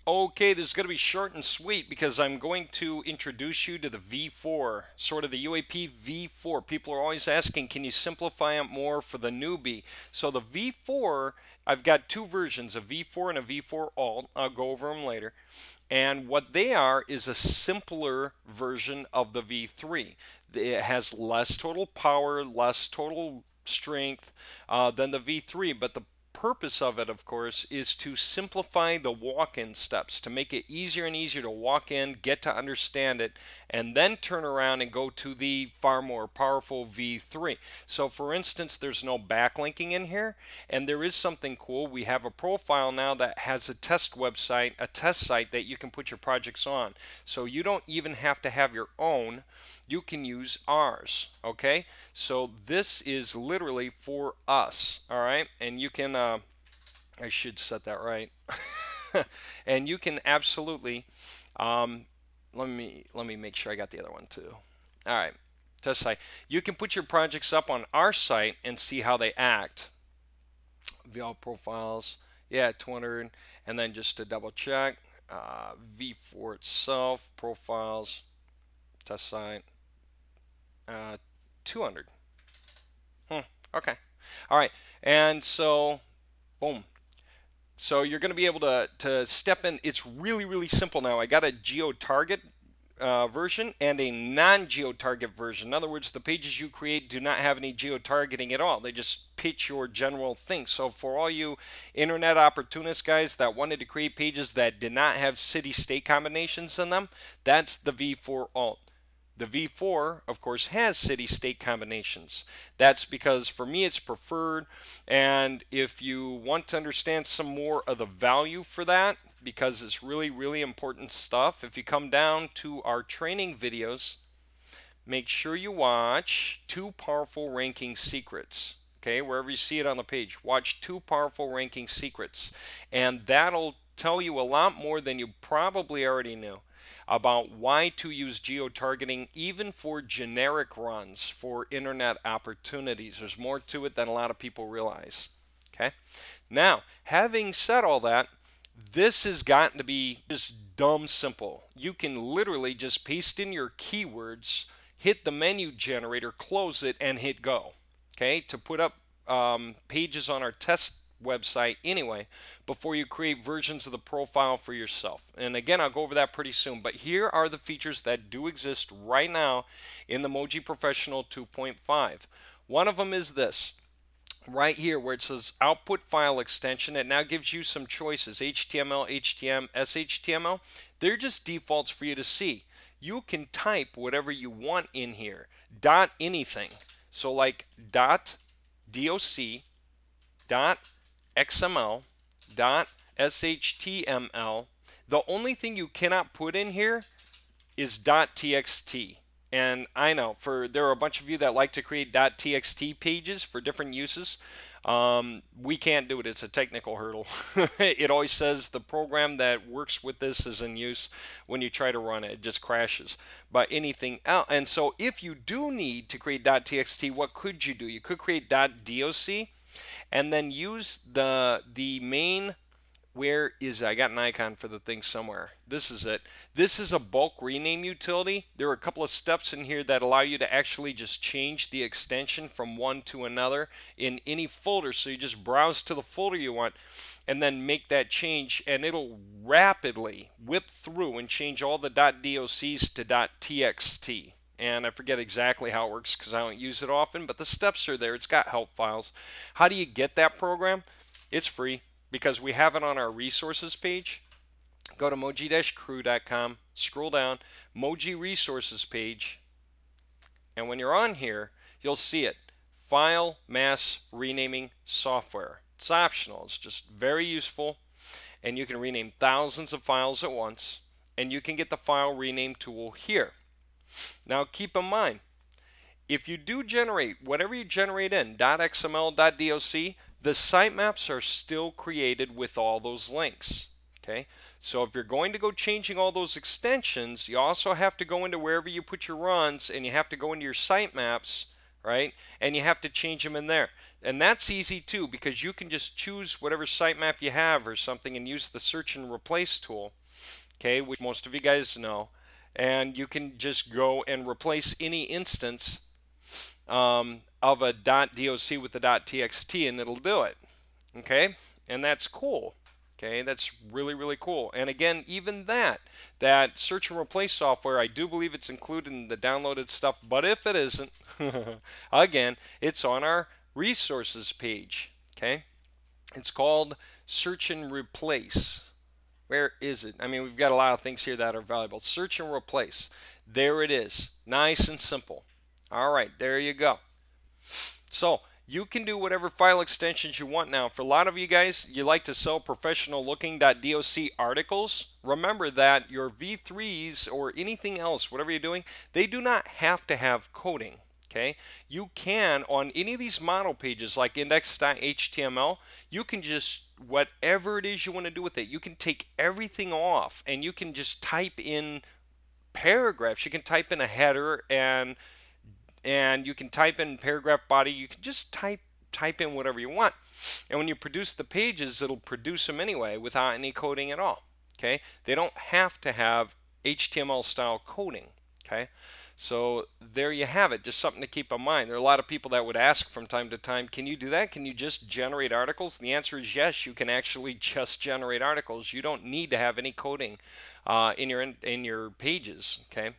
Okay, this is going to be short and sweet because I'm going to introduce you to the V4, sort of the UAP V4. People are always asking, can you simplify it more for the newbie? So the V4, I've got two versions, a V4 and a V4 Alt. I'll go over them later. And what they are is a simpler version of the V3. It has less total power, less total strength than the V3, but the purpose of it, of course, is to simplify the walk-in steps, to make it easier and easier to walk in, get to understand it, and then turn around and go to the far more powerful V3. So for instance, there's no backlinking in here, and there is something cool. We have a profile now that has a test website, a test site that you can put your projects on. So you don't even have to have your own. You can use ours, okay? So this is literally for us, all right? And you can, I should set that right. And you can absolutely, let me make sure I got the other one too. All right, test site. You can put your projects up on our site and see how they act. View all profiles, yeah, 200, and then just to double check, V4 itself, profiles, test site, 200. Okay. All right. And so, boom. So you're going to be able to step in. It's really, really simple now. I got a geo-target version and a non-geo-target version. In other words, the pages you create do not have any geo-targeting at all. They just pitch your general thing. So for all you internet opportunists guys that wanted to create pages that did not have city-state combinations in them, that's the V4 Alt. The V4, of course, has city-state combinations. That's because for me it's preferred, and if you want to understand some more of the value for that, because it's really, really important stuff, if you come down to our training videos, make sure you watch 2 Powerful Ranking Secrets. Okay, wherever you see it on the page, watch 2 Powerful Ranking Secrets, and that'll tell you a lot more than you probably already knew about why to use geo-targeting even for generic runs for internet opportunities. There's more to it than a lot of people realize. Okay, now having said all that, this has gotten to be just dumb simple. You can literally just paste in your keywords, hit the menu generator, close it, and hit go. Okay, to put up pages on our test website anyway before you create versions of the profile for yourself. And again, I'll go over that pretty soon, but here are the features that do exist right now in the MOWG Professional 2.5. One of them is this right here where it says output file extension. It now gives you some choices: HTML, HTML, SHTML. They're just defaults for you to see. You can type whatever you want in here, dot anything. So like dot doc, dot xml, dot shtml. The only thing you cannot put in here is .txt. And I know there are a bunch of you that like to create .txt pages for different uses. We can't do it. It's a technical hurdle. It always says the program that works with this is in use. When you try to run it, it just crashes. But anything else, and so if you do need to create .txt, what could you do? You could create .doc and then use the main. Where is it? I got an icon for the thing somewhere. This is it. This is a bulk rename utility. There are a couple of steps in here that allow you to actually just change the extension from one to another in any folder. So you just browse to the folder you want and then make that change, and it'll rapidly whip through and change all the .docs to .txt. And I forget exactly how it works because I don't use it often, but the steps are there. It's got help files. How do you get that program? It's free, because we have it on our resources page. Go to MOWG-Crew.com, scroll down, MOWG resources page, and when you're on here, you'll see it. File mass renaming software. It's optional. It's just very useful, and you can rename thousands of files at once, and you can get the file rename tool here. Now keep in mind, if you do generate whatever you generate in .xml, .doc, the sitemaps are still created with all those links. Okay, so if you're going to go changing all those extensions, you also have to go into wherever you put your runs, and you have to go into your sitemaps, right? And you have to change them in there. And that's easy too, because you can just choose whatever sitemap you have or something and use the search and replace tool, okay, which most of you guys know. And you can just go and replace any instance of a .doc with a .txt, and it'll do it, okay? And that's cool. Okay, that's really cool. And again, even that search and replace software, I do believe it's included in the downloaded stuff, but if it isn't, again, it's on our resources page. Okay, it's called search and replace. Where is it? I mean, we've got a lot of things here that are valuable. Search and replace. There it is. Nice and simple. All right, there you go. So you can do whatever file extensions you want now. For a lot of you guys, you like to sell professional looking .doc articles. Remember that your V3s or anything else, whatever you're doing, they do not have to have coding. Okay, you can on any of these model pages like index.html, you can just whatever it is you want to do with it, you can take everything off and you can just type in paragraphs. You can type in a header and you can type in paragraph body. You can just type in whatever you want, and when you produce the pages, it'll produce them anyway without any coding at all. Okay, they don't have to have HTML style coding. Okay, so there you have it. Just something to keep in mind. There are a lot of people that would ask from time to time, can you do that? Can you just generate articles? And the answer is yes, you can actually just generate articles. You don't need to have any coding in your pages. Okay,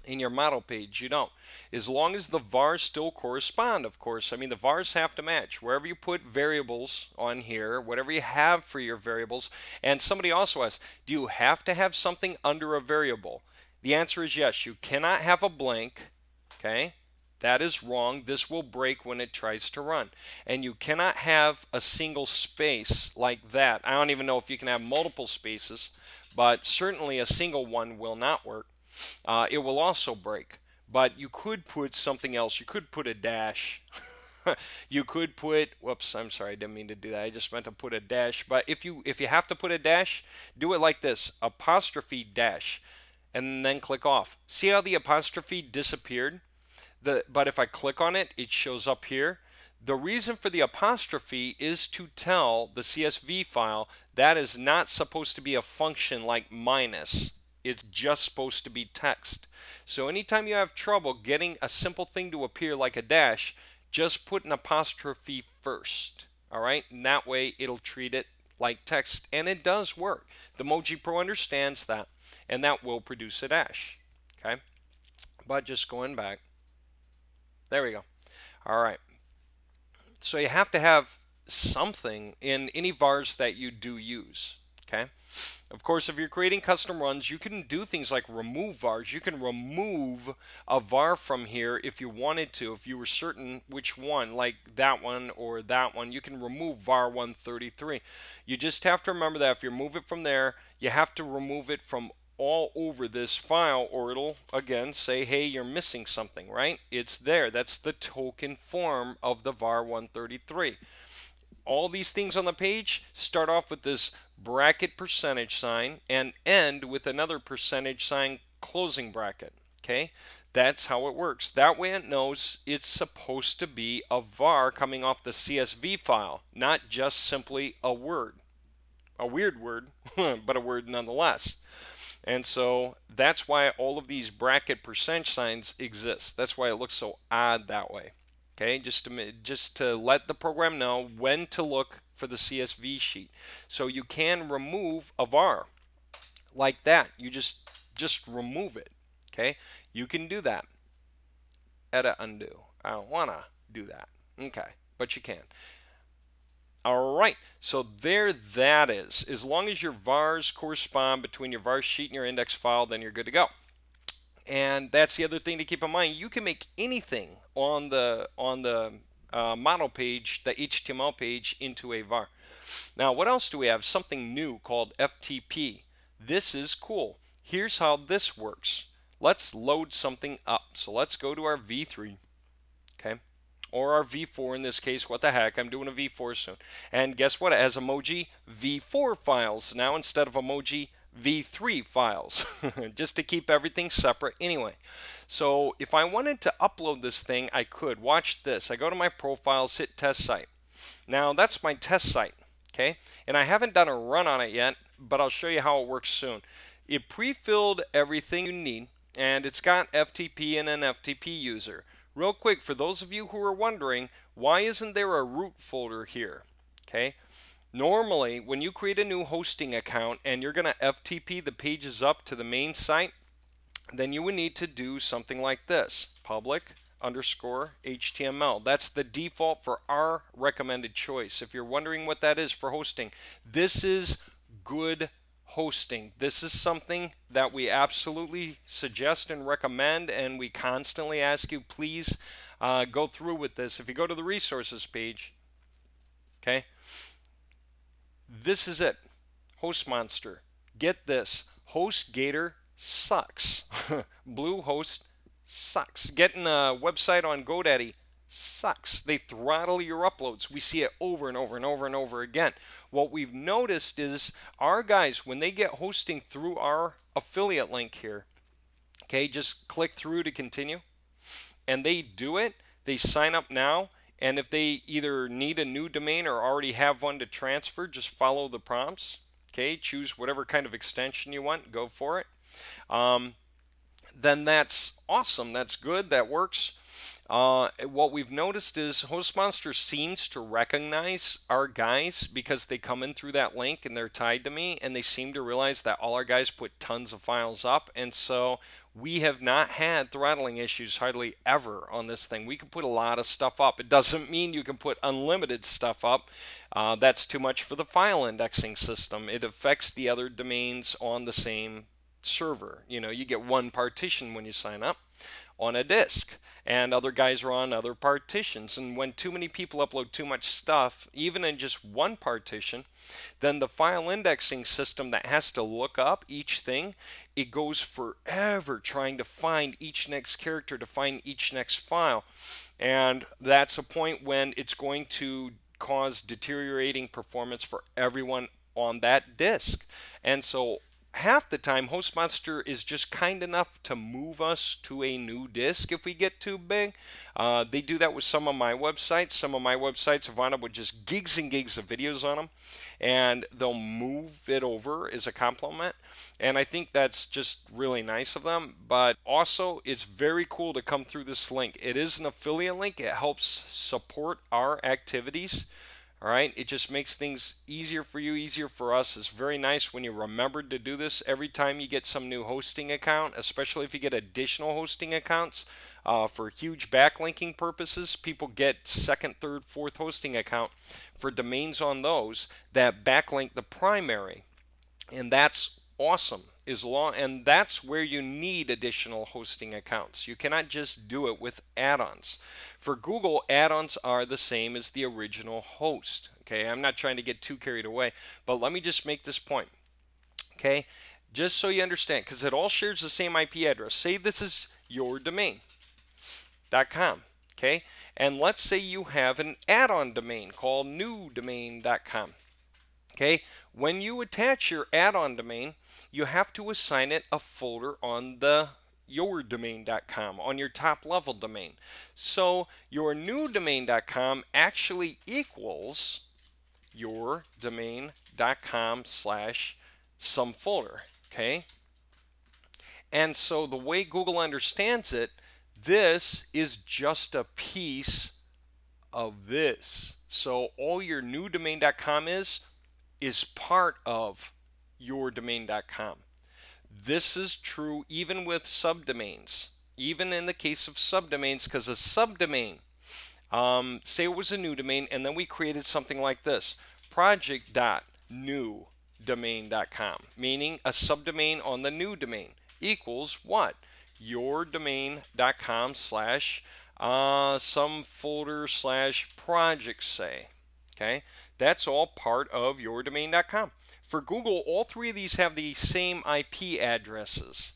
in your model page, you don't. As long as the vars still correspond, of course. I mean, the vars have to match. Wherever you put variables on here, whatever you have for your variables. And somebody also asked, do you have to have something under a variable? The answer is yes. You cannot have a blank, okay? That is wrong. This will break when it tries to run. And you cannot have a single space like that. I don't even know if you can have multiple spaces, but certainly a single one will not work. It will also break, but you could put something else. You could put a dash. You could put, whoops, I'm sorry, I didn't mean to do that. I just meant to put a dash. But if you have to put a dash, do it like this, apostrophe dash, and then click off. See how the apostrophe disappeared? But if I click on it, it shows up here. The reason for the apostrophe is to tell the CSV file that is not supposed to be a function like minus. It's just supposed to be text. So anytime you have trouble getting a simple thing to appear like a dash, just put an apostrophe first. All right, and that way it'll treat it like text, and it does work. The MOWG-Pro understands that, and that will produce a dash. Okay, but just going back, there we go. All right, so you have to have something in any vars that you do use. Okay. Of course, if you're creating custom runs, you can do things like remove vars. You can remove a var from here if you wanted to, if you were certain which one, like that one or that one. You can remove var 133. You just have to remember that if you remove it from there, you have to remove it from all over this file, or it'll again say, hey, you're missing something, right? It's there. That's the token form of the var 133. All these things on the page start off with this bracket percentage sign and end with another percentage sign closing bracket. Okay, that's how it works. That way it knows it's supposed to be a var coming off the CSV file, not just simply a word. A weird word, but a word nonetheless. And so that's why all of these bracket percentage signs exist. That's why it looks so odd that way. Okay, just to let the program know when to look for the CSV sheet. So you can remove a var like that. You just remove it. Okay, you can do that. Edit, undo. I don't want to do that. Okay, but you can. All right, so there that is. As long as your vars correspond between your var sheet and your index file, then you're good to go. And that's the other thing to keep in mind. You can make anything on the model page, the HTML page, into a var. Now, what else do we have? Something new called FTP. This is cool. Here's how this works. Let's load something up. So let's go to our V3, okay, or our V4 in this case. What the heck? I'm doing a V4 soon. And guess what? It has emoji V4 files now instead of emoji V3 files just to keep everything separate anyway. So if I wanted to upload this thing, I could. Watch this. I go to my profiles, hit test site. Now that's my test site, okay? And I haven't done a run on it yet, but I'll show you how it works soon. It pre-filled everything you need, and it's got FTP and an FTP user. Real quick, for those of you who are wondering, why isn't there a root folder here? Okay. Normally, when you create a new hosting account and you're going to FTP the pages up to the main site, then you would need to do something like this: public underscore HTML. That's the default for our recommended choice. If you're wondering what that is for hosting, this is good hosting. This is something that we absolutely suggest and recommend, and we constantly ask you, please go through with this. If you go to the resources page, okay, this is it. HostMonster. Get this. HostGator sucks. Bluehost sucks. Getting a website on GoDaddy sucks. They throttle your uploads. We see it over and over and over and over again. What we've noticed is our guys, when they get hosting through our affiliate link here, okay, just click through to continue, and they do it. They sign up now. And if they either need a new domain or already have one to transfer, just follow the prompts. Okay, choose whatever kind of extension you want, go for it. Then that's awesome. That's good. That works. What we've noticed is HostMonster seems to recognize our guys because they come in through that link and they're tied to me, and they seem to realize that all our guys put tons of files up, and so we have not had throttling issues hardly ever on this thing. We can put a lot of stuff up. It doesn't mean you can put unlimited stuff up. That's too much for the file indexing system. It affects the other domains on the same server. You know, you get one partition when you sign up on a disk, and other guys are on other partitions. And when too many people upload too much stuff, even in just one partition, then the file indexing system that has to look up each thing, it goes forever trying to find each next character, to find each next file. And that's a point when it's going to cause deteriorating performance for everyone on that disk. And so half the time, HostMonster is just kind enough to move us to a new disk if we get too big. They do that with some of my websites. Some of my websites have wound up with just gigs and gigs of videos on them, and they'll move it over as a compliment. And I think that's just really nice of them. But also, it's very cool to come through this link. It is an affiliate link. It helps support our activities. All right, it just makes things easier for you, easier for us. It's very nice when you remembered to do this every time you get some new hosting account, especially if you get additional hosting accounts for huge backlinking purposes. People get second, third, fourth hosting account for domains on those that backlink the primary, and that's awesome. And that's where you need additional hosting accounts. You cannot just do it with add-ons. For Google, add-ons are the same as the original host. Okay, I'm not trying to get too carried away, but let me just make this point. Okay, just so you understand, because it all shares the same IP address. Say this is your domain.com. Okay, and let's say you have an add-on domain called newdomain.com. Okay, when you attach your add-on domain, you have to assign it a folder on the yourdomain.com, on your top level domain. So your newdomain.com actually equals yourdomain.com/some folder. Okay, and so the way Google understands it, this is just a piece of this. So all your newdomain.com is part of yourdomain.com. This is true even with subdomains, even in the case of subdomains, because a subdomain, say it was a new domain, and then we created something like this: project.newdomain.com, meaning a subdomain on the new domain equals what? yourdomain.com/some folder/project, say. Okay, that's all part of yourdomain.com. For Google, all three of these have the same IP addresses.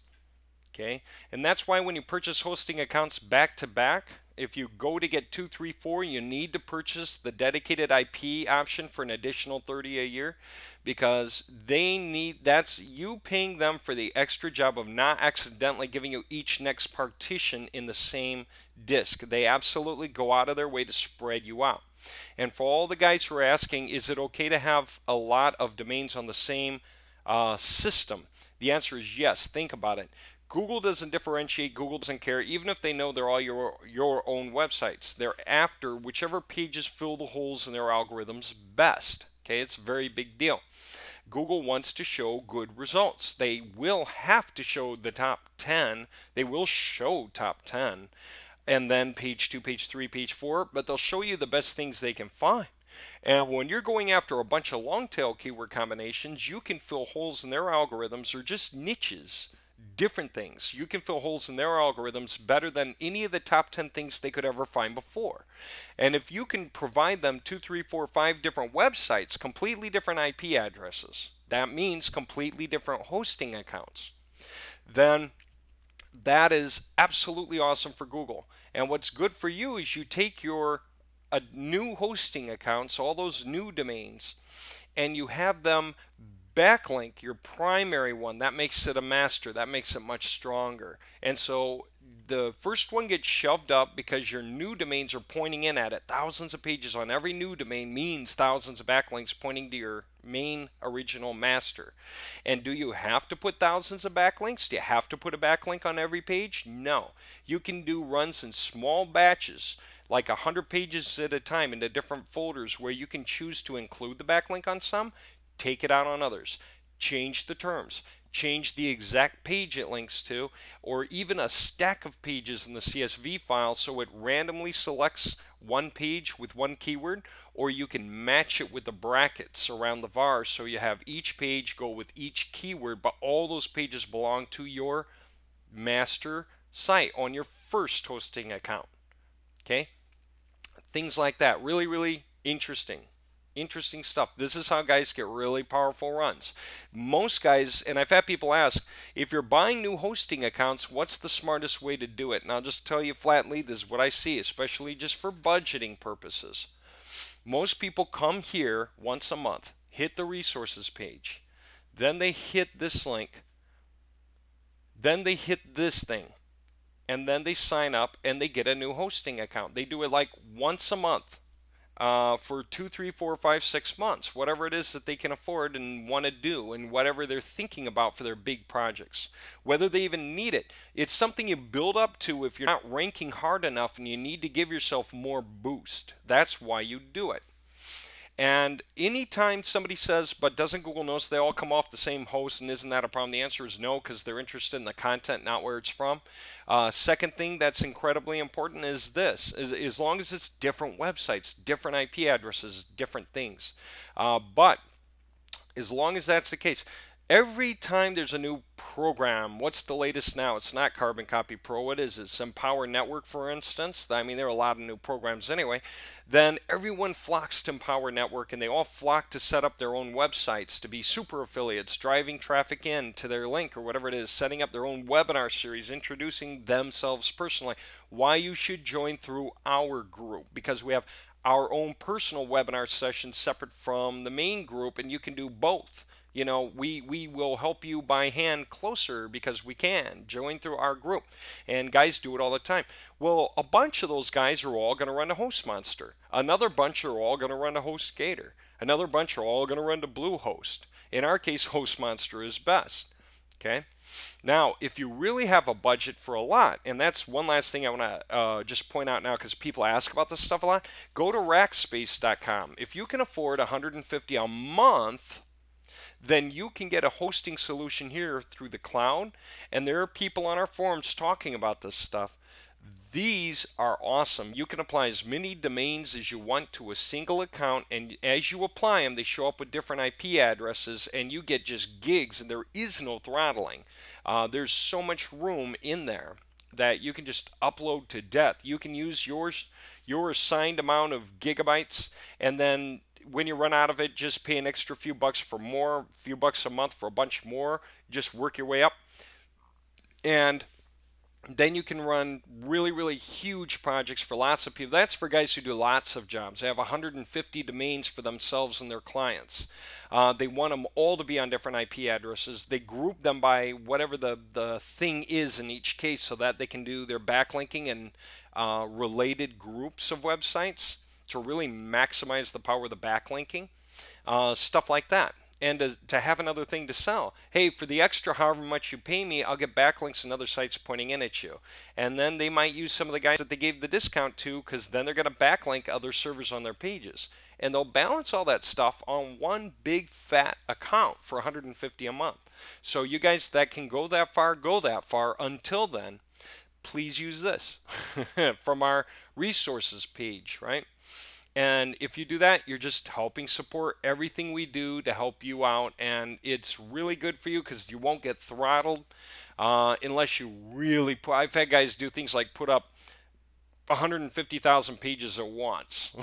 Okay, and that's why when you purchase hosting accounts back to back, If you go to get 234, you need to purchase the dedicated IP option for an additional 30 a year, because that's you paying them for the extra job of not accidentally giving you each next partition in the same disk. They absolutely go out of their way to spread you out. And for all the guys who are asking, is it okay to have a lot of domains on the same system? The answer is yes. Think about it. Google doesn't differentiate. Google doesn't care, even if they know they're all your own websites. They're after whichever pages fill the holes in their algorithms best. Okay, it's a very big deal. Google wants to show good results. They will have to show the top 10. They will show top 10, and then page 2, page 3, page 4, but they'll show you the best things they can find. And when you're going after a bunch of long tail keyword combinations, you can fill holes in their algorithms, or just niches, different things. You can fill holes in their algorithms better than any of the top 10 things they could ever find before. And if you can provide them 2, 3, 4, 5 different websites, completely different IP addresses, that means completely different hosting accounts, then that is absolutely awesome for Google. And what's good for you is you take your new hosting accounts, all those new domains, and you have them backlink your primary one. That makes it a master. That makes it much stronger. And so the first one gets shoved up because your new domains are pointing in at it. Thousands of pages on every new domain means thousands of backlinks pointing to your main original master. And do you have to put thousands of backlinks? Do you have to put a backlink on every page? No. You can do runs in small batches, like 100 pages at a time, into different folders, where you can choose to include the backlink on some, take it out on others, change the terms, change the exact page it links to, or even a stack of pages in the CSV file so it randomly selects one page with one keyword, or you can match it with the brackets around the var so you have each page go with each keyword, but all those pages belong to your master site on your first hosting account. Okay? Things like that. Really, really interesting. Interesting stuff. This is how guys get really powerful runs. Most guys, and I've had people ask, if you're buying new hosting accounts, what's the smartest way to do it? And I'll just tell you flatly, this is what I see, especially just for budgeting purposes. Most people come here once a month, hit the resources page, then they hit this link, then they hit this thing, and then they sign up and they get a new hosting account. They do it like once a month. For 2, 3, 4, 5, 6 months, whatever it is that they can afford and want to do, and whatever they're thinking about for their big projects, whether they even need it. It's something you build up to if you're not ranking hard enough and you need to give yourself more boost. That's why you do it. And anytime somebody says, but doesn't Google notice they all come off the same host, and isn't that a problem? The answer is no, because they're interested in the content, not where it's from. Second thing that's incredibly important is this, as long as it's different websites, different IP addresses, different things. But as long as that's the case, every time there's a new program, what's the latest now? It's not Carbon Copy Pro. What is it? It's Empower Network, for instance. I mean, there are a lot of new programs anyway. Then everyone flocks to Empower Network, and they all flock to set up their own websites to be super affiliates, driving traffic in to their link or whatever it is, setting up their own webinar series, introducing themselves personally. Why you should join through our group, because we have our own personal webinar sessions separate from the main group, and you can do both. You know, we will help you by hand closer because we can. Join through our group. And guys do it all the time. Well, a bunch of those guys are all going to run to HostMonster. Another bunch are all going to run to HostGator. Another bunch are all going to run to Bluehost. In our case, HostMonster is best. Okay? Now, if you really have a budget for a lot, and that's one last thing I want to just point out now because people ask about this stuff a lot, go to rackspace.com. If you can afford $150 a month, then you can get a hosting solution here through the cloud. And there are people on our forums talking about this stuff. These are awesome. You can apply as many domains as you want to a single account, and as you apply them, they show up with different IP addresses, and you get just gigs, and there is no throttling. There's so much room in there that you can just upload to death. You can use your assigned amount of gigabytes, and then when you run out of it, just pay an extra few bucks for more, few bucks a month for a bunch more. Just work your way up. And Then you can run really, really huge projects for lots of people. That's for guys who do lots of jobs. They have 150 domains for themselves and their clients. They want them all to be on different IP addresses. They group them by whatever the thing is in each case so that they can do their backlinking and related groups of websites to really maximize the power of the backlinking, stuff like that. And to have another thing to sell. Hey, for the extra however much you pay me, I'll get backlinks and other sites pointing in at you. And then they might use some of the guys that they gave the discount to because then they're going to backlink other servers on their pages. And they'll balance all that stuff on one big fat account for 150 a month. So you guys that can go that far, go that far. Until then, please use this from our resources page, right? And if you do that, you're just helping support everything we do to help you out. And it's really good for you because you won't get throttled unless you really put. I've had guys do things like put up 150,000 pages at once.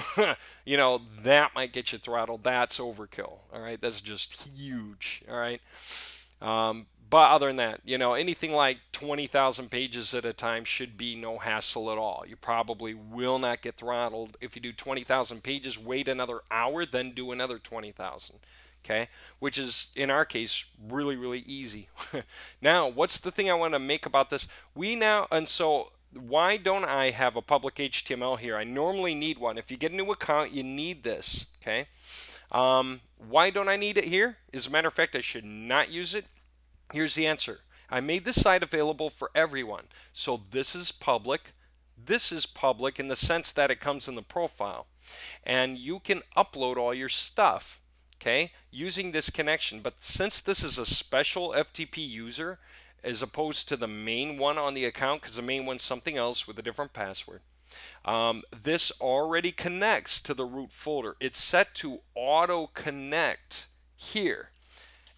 You know, that might get you throttled. That's overkill. All right. That's just huge. All right. But other than that, you know, anything like 20,000 pages at a time should be no hassle at all. You probably will not get throttled. If you do 20,000 pages, wait another hour, then do another 20,000. Okay, which is in our case really, really easy. Now, what's the thing I want to make about this? And so why don't I have a public HTML here? I normally need one. If you get a new account, you need this. Okay, why don't I need it here? As a matter of fact, I should not use it. Here's the answer. I made this site available for everyone. So this is public. This is public in the sense that it comes in the profile. And you can upload all your stuff, okay, using this connection. But since this is a special FTP user, as opposed to the main one on the account, because the main one's something else with a different password, this already connects to the root folder. It's set to auto connect here.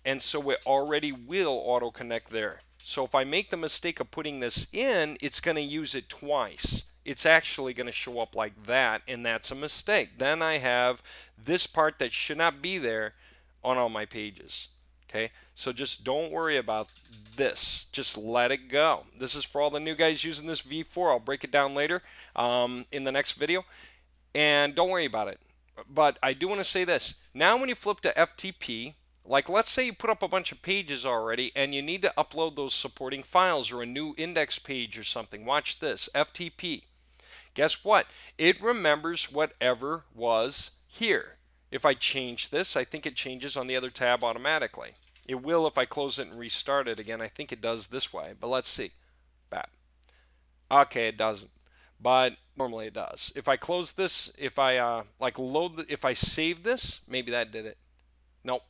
And so it already will auto connect there. So if I make the mistake of putting this in, it's going to use it twice. It's actually going to show up like that, and that's a mistake. Then I have this part that should not be there on all my pages. Okay, so just don't worry about this. Just let it go. This is for all the new guys using this V4. I'll break it down later in the next video. And don't worry about it. But I do want to say this. Now when you flip to FTP, like let's say you put up a bunch of pages already and you need to upload those supporting files or a new index page or something. Watch this, FTP. Guess what? It remembers whatever was here. If I change this, I think it changes on the other tab automatically. It will if I close it and restart it again. I think it does this way, but let's see. Bad. Okay, it doesn't. But normally it does. If I close this, if I if I save this, maybe that did it. Nope.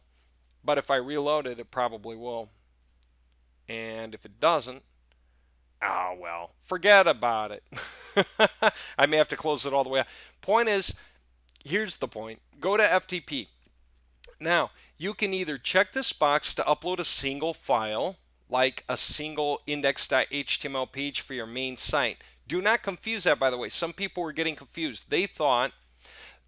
But if I reload it, it probably will. And if it doesn't, oh well, forget about it. I may have to close it all the way out. Point is, here's the point. Go to FTP. Now, you can either check this box to upload a single file, like a single index.html page for your main site. Do not confuse that, by the way. Some people were getting confused. They thought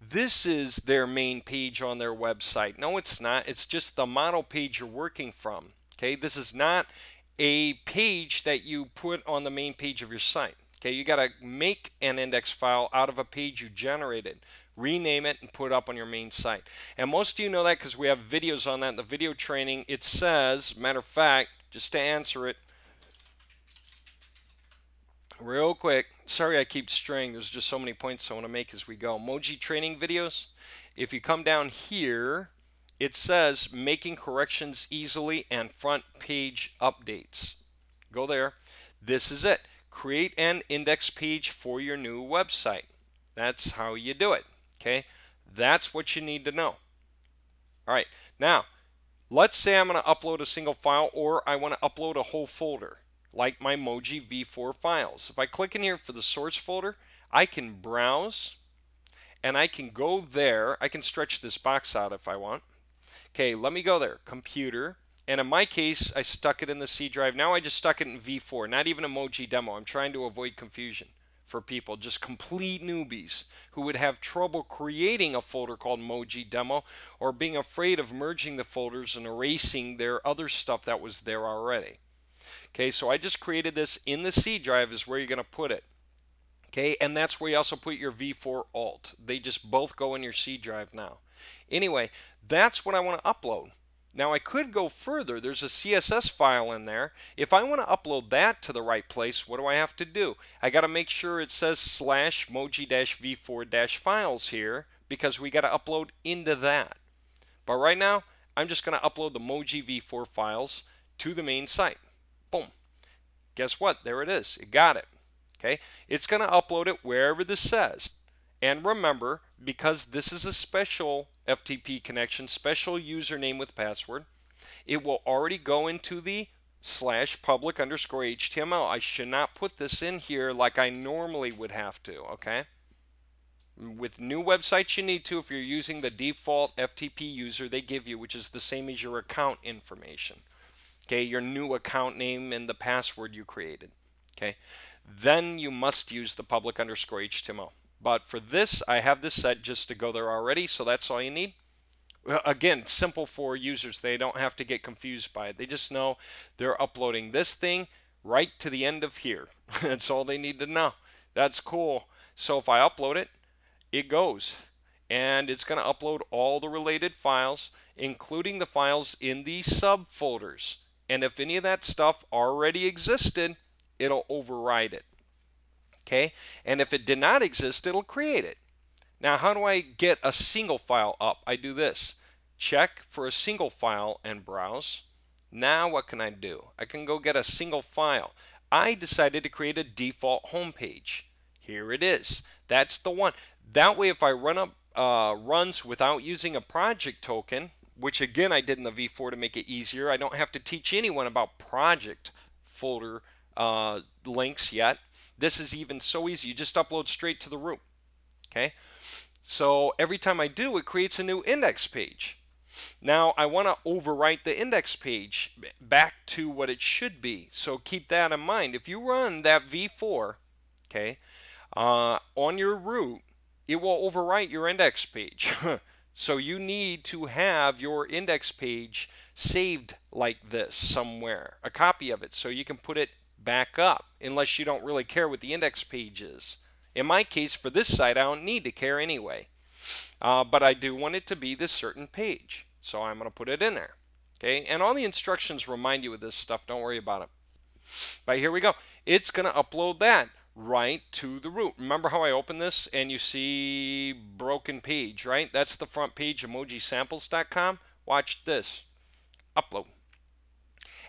this is their main page on their website. No, it's not. It's just the model page you're working from. Okay, this is not a page that you put on the main page of your site. Okay, you got to make an index file out of a page you generated, rename it, and put it up on your main site. And most of you know that because we have videos on that in the video training. It says, matter of fact, just to answer it real quick, sorry I keep straying, there's just so many points I want to make as we go. MOWG training videos, if you come down here, it says making corrections easily and front page updates. Go there. This is it. Create an index page for your new website. That's how you do it. Okay, that's what you need to know. All right, now let's say I'm going to upload a single file or I want to upload a whole folder, like my MOWG V4 files. If I click in here for the source folder, I can browse and I can go there. I can stretch this box out if I want. Okay, let me go there, computer. And in my case, I stuck it in the C drive. Now I just stuck it in V4, not even a MOWG demo. I'm trying to avoid confusion for people, just complete newbies who would have trouble creating a folder called MOWG demo or being afraid of merging the folders and erasing their other stuff that was there already. Okay, so I just created this in the C drive is where you're going to put it. Okay, and that's where you also put your V4 alt. They just both go in your C drive now. Anyway, that's what I want to upload. Now I could go further. There's a CSS file in there. If I want to upload that to the right place, what do I have to do? I got to make sure it says slash MOWG-V4-files here because we got to upload into that. But right now, I'm just going to upload the MOWG V4 files to the main site. Boom. Guess what? There it is. It got it. Okay. It's going to upload it wherever this says. And remember, because this is a special FTP connection, special username with password, it will already go into the /public_HTML. I should not put this in here like I normally would have to, okay? With new websites you need to if you're using the default FTP user they give you, which is the same as your account information. Okay, your new account name and the password you created. Okay, then you must use the public_HTML. But for this, I have this set just to go there already, so that's all you need. Again, simple for users. They don't have to get confused by it. They just know they're uploading this thing right to the end of here. That's all they need to know. That's cool. So if I upload it, it goes. And it's going to upload all the related files, including the files in these subfolders. And if any of that stuff already existed, it'll override it. Okay? And if it did not exist, it'll create it. Now, how do I get a single file up? I do this. Check for a single file and browse. Now what can I do? I can go get a single file. I decided to create a default home page. Here it is. That's the one. That way, if I run up runs without using a project token, which again I did in the V4 to make it easier, I don't have to teach anyone about project folder links yet. This is even so easy. You just upload straight to the root. Okay. So every time I do, it creates a new index page. Now I want to overwrite the index page back to what it should be. So keep that in mind. If you run that V4, okay, on your root, it will overwrite your index page. So you need to have your index page saved like this somewhere, a copy of it, so you can put it back up, unless you don't really care what the index page is. In my case, for this site, I don't need to care anyway. But I do want it to be this certain page. So I'm going to put it in there. Okay, and all the instructions remind you of this stuff. Don't worry about it. But here we go. It's going to upload that right to the root. Remember how I opened this and you see broken page, right? That's the front page of emojisamples.com. Watch this. Upload.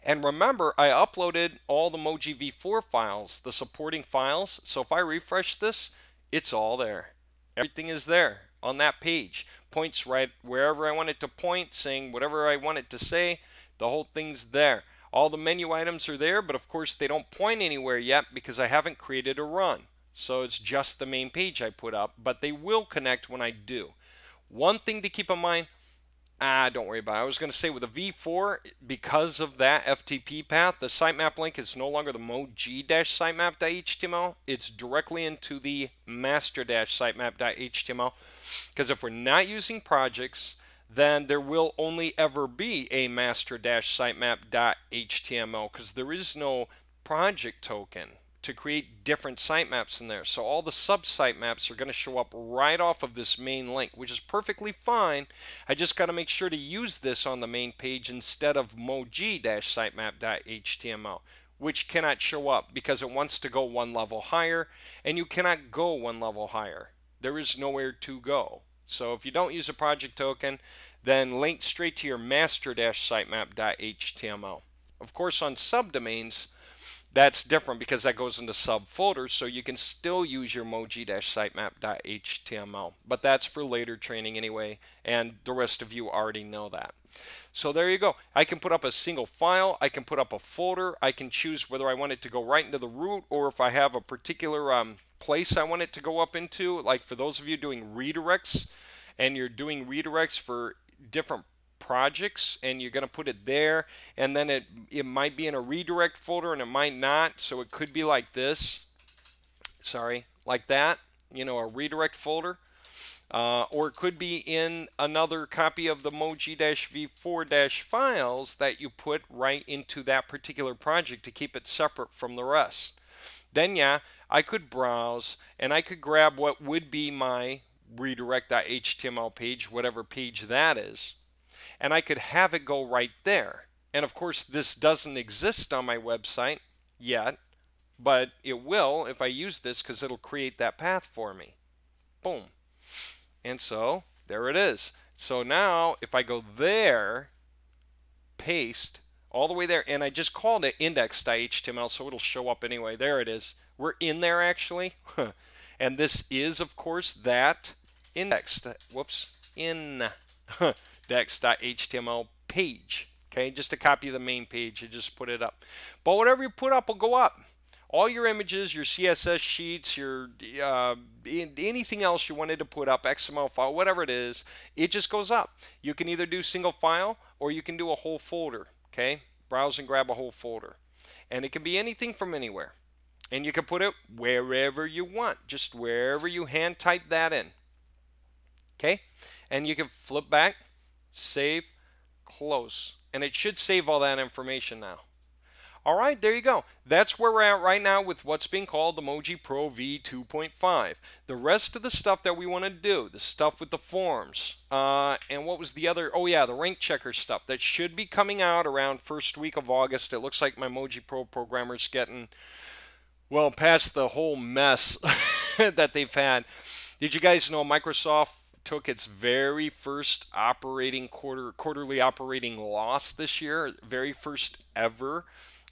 And remember, I uploaded all the MOWG V4 files, the supporting files. So if I refresh this, it's all there. Everything is there on that page. Points right wherever I want it to point, saying whatever I want it to say. The whole thing's there. All the menu items are there, but of course they don't point anywhere yet because I haven't created a run. So it's just the main page I put up, but they will connect when I do. One thing to keep in mind, don't worry about it. I was going to say with a V4, because of that FTP path, the sitemap link is no longer the MOWG-sitemap.html. It's directly into the master-sitemap.html. Because if we're not using projects, then there will only ever be a master-sitemap.html because there is no project token to create different sitemaps in there. So all the sub-sitemaps are going to show up right off of this main link, which is perfectly fine. I just got to make sure to use this on the main page instead of MOWG-sitemap.html, which cannot show up because it wants to go one level higher, and you cannot go one level higher. There is nowhere to go. So if you don't use a project token, then link straight to your master-sitemap.html. Of course, on subdomains, that's different because that goes into subfolders, so you can still use your MOWG-sitemap.html. But that's for later training anyway, and the rest of you already know that. So there you go. I can put up a single file, I can put up a folder, I can choose whether I want it to go right into the root or if I have a particular place I want it to go up into. Like for those of you doing redirects, and you're doing redirects for different projects, and you're going to put it there, and then it might be in a redirect folder and it might not, so it could be like this, sorry, like that, you know, a redirect folder. or it could be in another copy of the MOWG-V4- files that you put right into that particular project to keep it separate from the rest. Then yeah, I could browse and I could grab what would be my redirect.html page, whatever page that is, and I could have it go right there. And of course, this doesn't exist on my website yet, but it will if I use this because it'll create that path for me. Boom. And so there it is. So now if I go there, paste all the way there, and I just called it index.html, so it'll show up anyway. There it is. We're in there actually. And this is, of course, that index. Whoops. Index.html page. Okay, just a copy of the main page. You just put it up. But whatever you put up will go up. All your images, your CSS sheets, your anything else you wanted to put up, XML file, whatever it is, it just goes up. You can either do single file or you can do a whole folder. Okay, browse and grab a whole folder, and it can be anything from anywhere, and you can put it wherever you want, just wherever you hand type that in. Okay, and you can flip back, save, close, and it should save all that information now. All right, there you go. That's where we're at right now with what's being called the MOWG-Pro V2.5. The rest of the stuff that we want to do, the stuff with the forms, and what was the other? Oh yeah, the rank checker stuff that should be coming out around first week of August. It looks like my MOWG-Pro programmer's getting, well, past the whole mess that they've had. Did you guys know Microsoft took its very first quarterly operating loss this year, very first ever?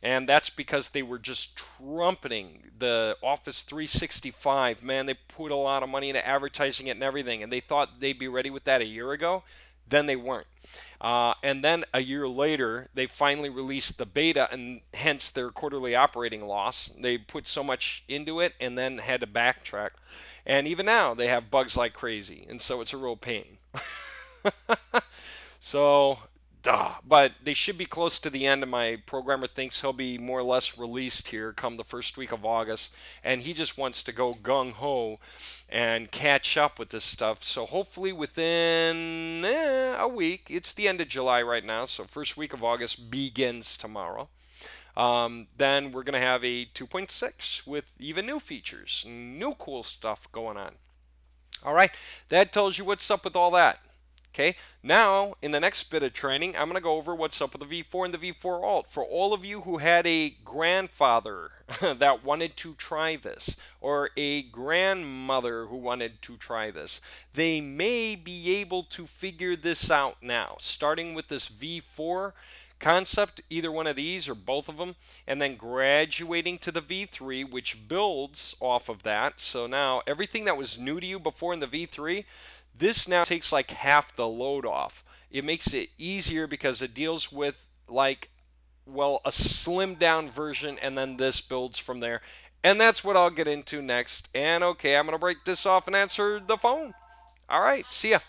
And that's because they were just trumpeting the Office 365. Man, they put a lot of money into advertising it and everything, and they thought they'd be ready with that a year ago. Then they weren't. And then a year later, they finally released the beta, and hence their quarterly operating loss. They put so much into it and then had to backtrack. And even now, they have bugs like crazy, and so it's a real pain. So, but they should be close to the end, and my programmer thinks he'll be more or less released here come the first week of August, and he just wants to go gung-ho and catch up with this stuff. So hopefully within a week, it's the end of July right now, so first week of August begins tomorrow. Then we're going to have a 2.6 with even new features, new cool stuff going on. All right, that tells you what's up with all that. Okay, now in the next bit of training, I'm going to go over what's up with the V4 and the V4 Alt. For all of you who had a grandfather that wanted to try this, or a grandmother who wanted to try this, they may be able to figure this out now, starting with this V4 concept, either one of these or both of them, and then graduating to the V3, which builds off of that. So now everything that was new to you before in the V3, this now takes like half the load off. It makes it easier because it deals with like, well, a slimmed down version, and then this builds from there. And that's what I'll get into next. And okay, I'm going to break this off and answer the phone. All right, see ya.